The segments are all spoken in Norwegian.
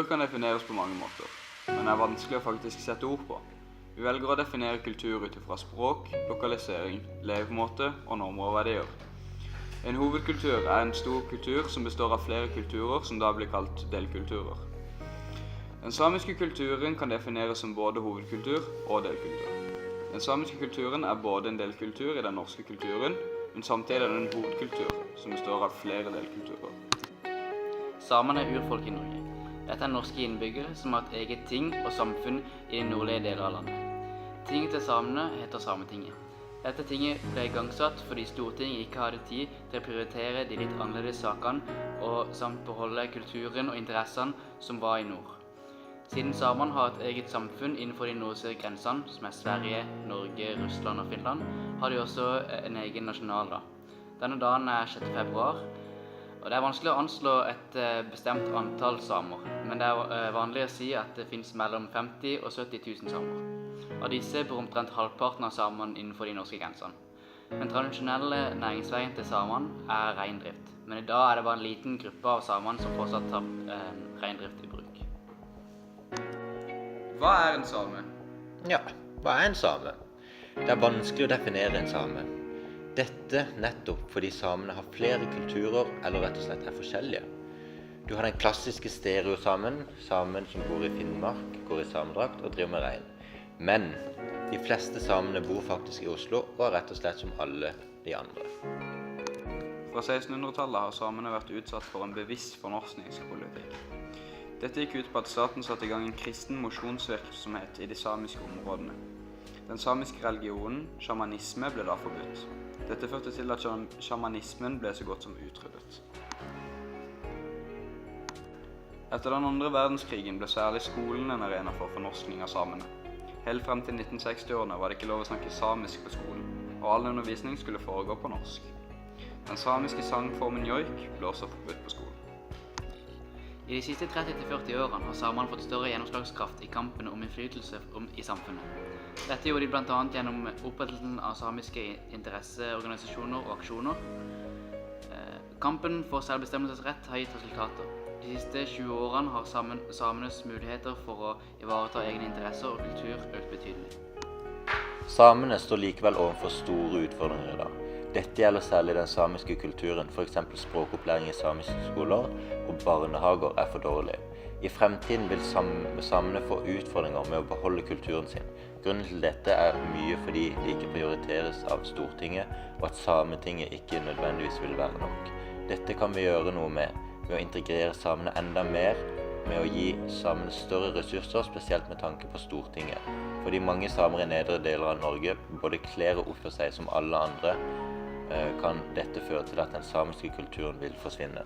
Kultur kan defineres på mange måter, men er vanskelig å faktisk sette ord på. Vi velger å definere kultur ut fra språk, lokalisering, levemåte og normer og verdier. En hovedkultur er en stor kultur som består av flere kulturer som da blir kalt delkulturer. Den samiske kulturen kan defineres som både hovedkultur og delkultur. Den samiske kulturen er både en delkultur i den norske kulturen, men samtidig er den en hovedkultur som består av flere delkulturer. Samene er urfolk i Norge. Dette er norske innbyggere som har et eget ting og samfunn i de nordlige deler av landet. Tinget til samene heter Sametinget. Dette tinget ble igangsatt fordi Stortinget ikke hadde tid til å prioritere de litt annerledes sakene og samt beholde kulturen og interessene som var i nord. Siden samene har et eget samfunn innenfor de nordiske grensene, som er Sverige, Norge, Russland og Finland, har de også en egen nasjonaldag. Denne dagen er 6. februar, og det er vanskelig å anslå et bestemt antall samer, men det er vanlig å si at det finnes mellom 50 og 70 000 samer. Av disse bor omtrent halvparten av samene innenfor de norske grensene. Den tradisjonelle næringsveien til samene er reindrift, men i dag er det bare en liten gruppe av samene som fortsatt tar reindrift i bruk. Hva er en same? Ja, hva er en same? Det er vanskelig å definere en same. Dette nettopp fordi samene har flere kulturer, eller rett og slett er forskjellige. Du har den klassiske stereosamen, samen som bor i Finnmark, går i samedrakt og driver med rein. Men de fleste samene bor faktisk i Oslo og er rett og slett som alle de andre. Fra 1600-tallet har samene vært utsatt for en bevisst fornorskningspolitikk. Dette gikk ut på at staten satte i gang en kristen mosjonsvirksomhet i de samiske områdene. Den samiske religionen, sjamanisme, ble da forbudt. Dette førte til at sjamanismen ble så godt som utryddet. Etter den andre verdenskrigen ble særlig skolen en arena for fornorskning av samene. Helt frem til 1960-årene var det ikke lov å snakke samisk på skolen, og all undervisning skulle foregå på norsk. Den samiske sangformen joik ble også forbudt på skolen. I de siste 30-40 årene har samene fått større gjennomslagskraft i kampen om innflytelse i samfunnet. Dette gjorde de blant annet gjennom opprettelsen av samiske interesseorganisasjoner og aksjoner. Kampen for selvbestemmelsesrett har gitt resultater. De siste 20 årene har samenes muligheter for å ivareta egne interesser og kultur økt betydelig. Samene står likevel overfor store utfordringer i dag. Dette gjelder særlig den samiske kulturen, f.eks. språkopplæring i samiske skoler og barnehager er for dårlig. I fremtiden vil samene få utfordringer med å beholde kulturen sin. Grunnen til dette er mye fordi de ikke prioriteres av Stortinget, og at Sametinget ikke nødvendigvis vil være nok. Dette kan vi gjøre noe med å integrere samene enda mer, med å gi samene større ressurser, spesielt med tanke på Stortinget. Fordi mange samer i nedre deler av Norge både kler og oppfører seg som alle andre, kan dette føre til at den samiske kulturen vil forsvinne.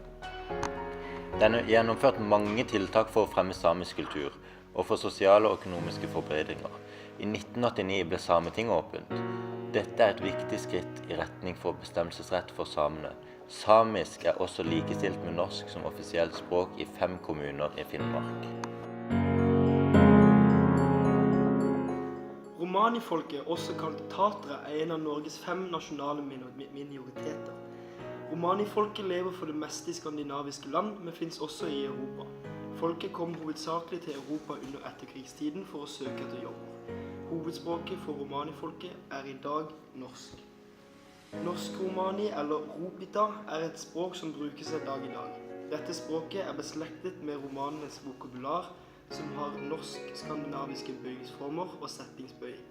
Det er gjennomført mange tiltak for å fremme samisk kultur, og for sosiale og økonomiske forbedringer. I 1989 ble Sametinget åpent. Dette er et viktig skritt i retning for bestemmelsesrett for samene. Samisk er også likestilt med norsk som offisielt språk i 5 kommuner i Finnmark. Romanifolket, også kalt tatere, er en av Norges 5 nasjonale minoriteter. Romanifolket lever for det meste i skandinaviske land, men finnes også i Europa. Folket kom hovedsakelig til Europa under etterkrigstiden for å søke etter jobb. Hovedspråket for romanifolket er i dag norsk. Norsk-romani, eller ropita, er et språk som brukes en dag i dag. Dette språket er beslektet med romanenes vokabular, som har norsk-skandinaviske bøyingsformer og setningsbøying.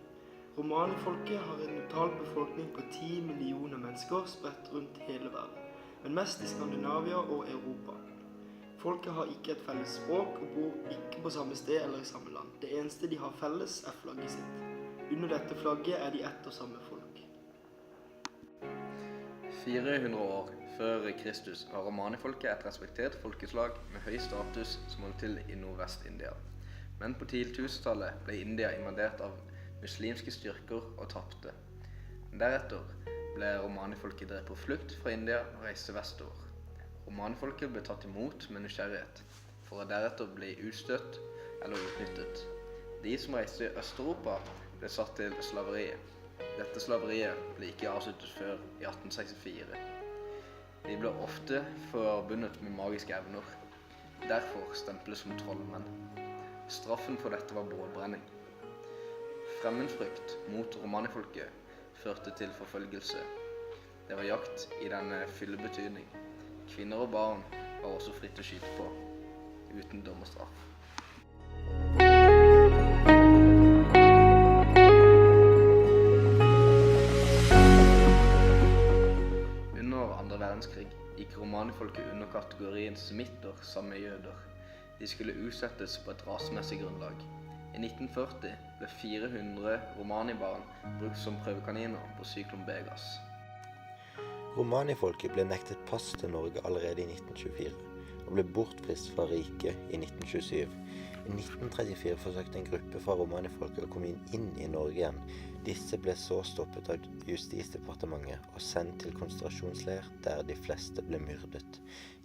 Romanifolket har en total befolkning på 10 millioner mennesker spredt rundt hele verden, men mest i Skandinavia og Europa. Folket har ikke et felles språk og bor ikke på samme sted eller i samme land. Det eneste de har felles er flagget sitt. Under dette flagget er de ett og samme folk. 400 år før Kristus var romanifolket et respektert folkeslag med høy status som holdt til i Nordvest-India. Men på tidlig 1000-tallet ble India invadert av muslimske styrker og tapte. Deretter ble romanifolket drevet på flukt fra India og reiste vestover. Romanifolket ble tatt imot med nysgjerrighet, for å deretter bli utstøtt eller utnyttet. De som reiste i Øst-Europa ble satt til slaveriet. Dette slaveriet ble ikke avsluttet før i 1864. De ble ofte forbundet med magiske evner. derfor stemplet som trollmenn. Straffen for dette var bålbrenning. Fremmedfrykt mot romanifolket førte til forfølgelse. Det var jakt i den fulle betydning. Kvinner og barn var også fritt å skyte på, uten dom og straff. Under andre verdenskrig gikk romanifolket under kategorien semitter sammen med jøder. De skulle utsettes på et rasemessig grunnlag. I 1940 ble 400 romanibarn brukt som prøvekaniner på syklon Begas. Romanifolket ble nektet pass til Norge allerede i 1924, og ble bortfrist fra riket i 1927. I 1934 forsøkte en gruppe fra romanifolket å komme inn i Norge igjen. Disse ble så stoppet av Justisdepartementet og sendt til konsentrasjonsleir der de fleste ble myrdet.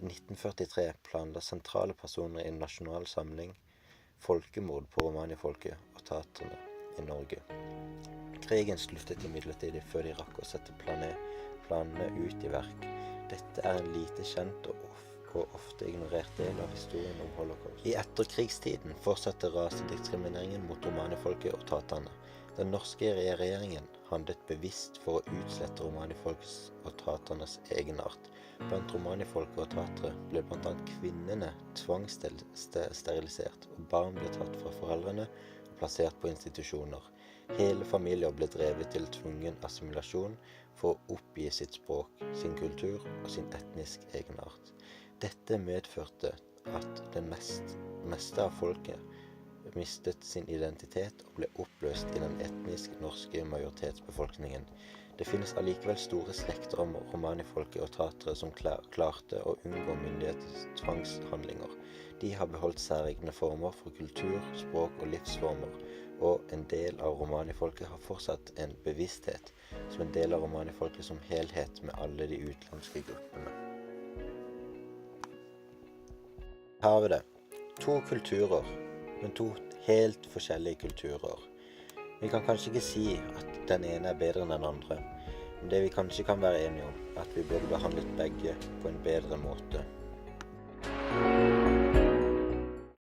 I 1943 planla sentrale personer i en nasjonal samling folkemord på romanifolket og taterne i Norge. Krigen sluttet imidlertid før de rakk å sette planene ut i verk. Dette er en lite kjent og ofte ignorert del av historien om holocaust. I etterkrigstiden fortsatte rasediskrimineringen mot romanifolket og taterne. Den norske regjeringen handlet bevisst for å utslette romanifolkets og taternes egenart. Blant romanifolket og tatere ble blant annet kvinnene tvangssterilisert, og barn ble tatt fra foreldrene og plassert på institusjoner. Hele familier ble drevet til tvungen assimilasjon for å oppgi sitt språk, sin kultur og sin etnisk egenart. Dette medførte at det meste av folket mistet sin identitet og ble oppløst i den etnisk norske majoritetsbefolkningen. Det finnes allikevel store slekter om romanifolket og tatere som klarte å unngå myndighetens tvangshandlinger. De har beholdt særegne former for kultur, språk og livsformer, og en del av romanifolket har fortsatt en bevissthet som en del av romanifolket som helhet med alle de utenlandske gruppene. Her har vi det. 2 kulturer, men 2 helt forskjellige kulturer. Vi kan kanskje ikke si at den ene er bedre enn den andre, men det vi kanskje kan være enige om, er at vi burde behandlet begge på en bedre måte.